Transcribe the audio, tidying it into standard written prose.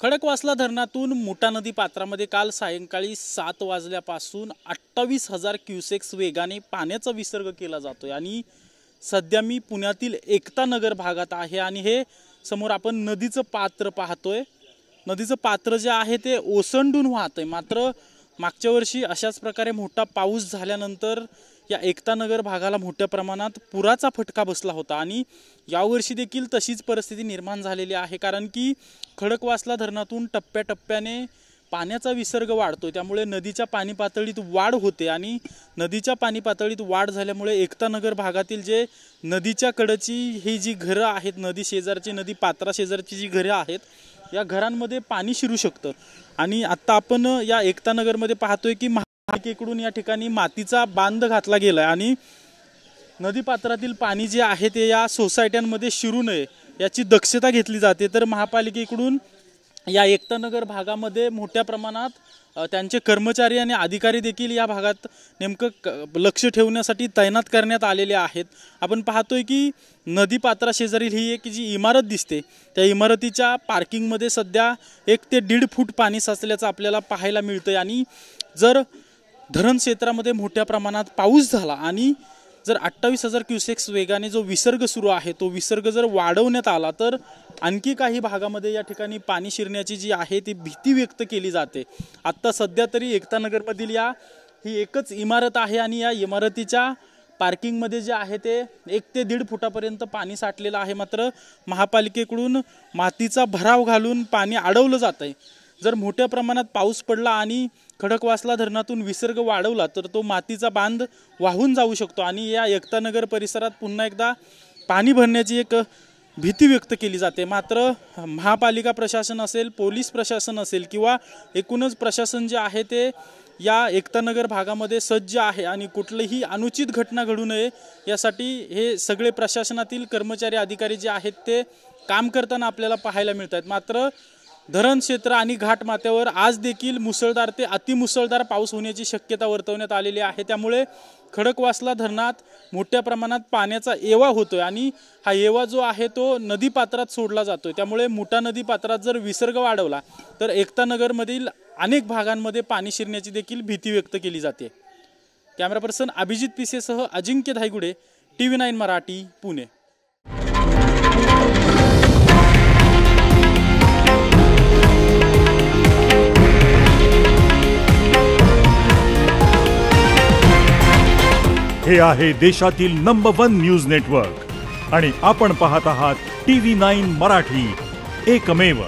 खडकवासला धरणातून मुठा नदी पात्रामध्ये काल सायंकाळी 7 वाजल्यापासून 28,000 क्युसेक्स वेगाने पाण्याचा विसर्ग केला जातोय। आणि सध्या मी पुण्यातील एकता नगर भागात आहे आणि हे समोर आपण नदीचं पात्र पाहतोय। नदीचं पात्र जे आहे ते ओसंडून वाहतंय। मात्र मागच्या वर्षी अशाच प्रकारे मोठा पाऊस झाल्यानंतर या एकता नगर भागाला मोठ्या प्रमाणात पुराचा फटका बसला होता आणि यावर्षी देखील तशीच परिस्थिती निर्माण झालेली आहे। कारण की खडकवासला धरणातून टप्प्याटप्प्याने पाण्याचा विसर्ग वाढतोय, त्यामुळे नदीच्या पाणी पातळीत वाढ होते आणि नदीच्या पाणी पातळीत वाढ झाल्यामुळे एकता नगर भागातील जे नदीच्या कडेची ही जी घरं आहेत, नदी शेजारची, नदी पात्रा शेजारची जी घरं आहेत, या घरांमध्ये पाणी शिरू शकतं। आणि आता आपण या एकता नगरमध्ये पाहतोय की महापालिकेकडून या ठिकाणी मातीचा बांध घातला गेलाय आणि नदी पात्रातील पाणी जे आहे ते या सोसायट्यांमध्ये शिरू नये याची दक्षता घेतली जाते। तर महापालिकेकडून या एकता नगर भागामध्ये मोठ्या प्रमाणात त्यांचे कर्मचारी आणि अधिकारी देखील या भागात नेमकं लक्ष ठेवण्यासाठी तैनात करण्यात आलेले आहेत। आपण पाहतोय की नदी पात्रा शेजारील ही एक जी इमारत दिसते, त्या इमारतीच्या पार्किंगमध्ये सध्या 1 ते 1.5 फूट पाणी साचल्याचं आपल्याला पाहायला मिळतंय। आणि जर धरण क्षेत्रामध्ये मोठ्या प्रमाणात पाऊस झाला आणि जर 28,000 क्युसेक्स वेगाने जो विसर्ग सुरू आहे तो विसर्ग जर वाढवण्यात आला तर आणखी काही भागामध्ये या ठिकाणी पाणी शिरण्याची जी आहे ती भीती व्यक्त केली जाते। आता सध्या तरी एकता नगरमधील ही एकच इमारत आहे आणि या इमारतीच्या पार्किंगमध्ये जे आहे ते 1 ते 1.5 फुटापर्यंत पाणी साठलेलं आहे। मात्र महापालिकेकडून मातीचा भराव घालून पाणी अडवलं जातंय। जर मोठ्या प्रमाणात पाऊस पडला आणि खडकवासला धरणातून विसर्ग वाढवला तर तो मातीचा बांध वाहून जाऊ शकतो आणि या एकता नगर परिसरात पुन्हा एकदा पाणी भरण्याची एक भीती व्यक्त केली जाते। मात्र महापालिका प्रशासन असेल, पोलीस प्रशासन असेल किंवा एकूणच प्रशासन जे आहे ते या एकता नगर भागामध्ये सज्ज आहे आणि कुठलीही अनुचित घटना घडू नये यासाठी हे सगळे प्रशासनातील कर्मचारी अधिकारी जे आहेत ते काम करताना आपल्याला पाहायला मिळतात। मात्र धरण क्षेत्र आणि घाटमाथ्यावर आज देखील मुसळधार ते अतिमुसळधार पाऊस होण्याची शक्यता वर्तवण्यात आलेली आहे। त्यामुळे खडकवासला धरणात मोठ्या प्रमाणात पाण्याचा येवा होतोय आणि हा येवा जो आहे तो नदी पात्रात सोडला जातोय। त्यामुळे मुठा नदी पात्रात जर विसर्ग वाढवला तर एकता नगरमधील अनेक भागांमध्ये पाणी शिरण्याची देखील भीती व्यक्त केली जाते। कॅमेरा पर्सन अभिजित पिसेसह अजिंक्य धायगुडे, TV9 मराठी, पुणे। हे आहे देशातील नंबर 1 न्यूज नेटवर्क आणि आपण पाहत आहात TV9 मराठी, एकमेव।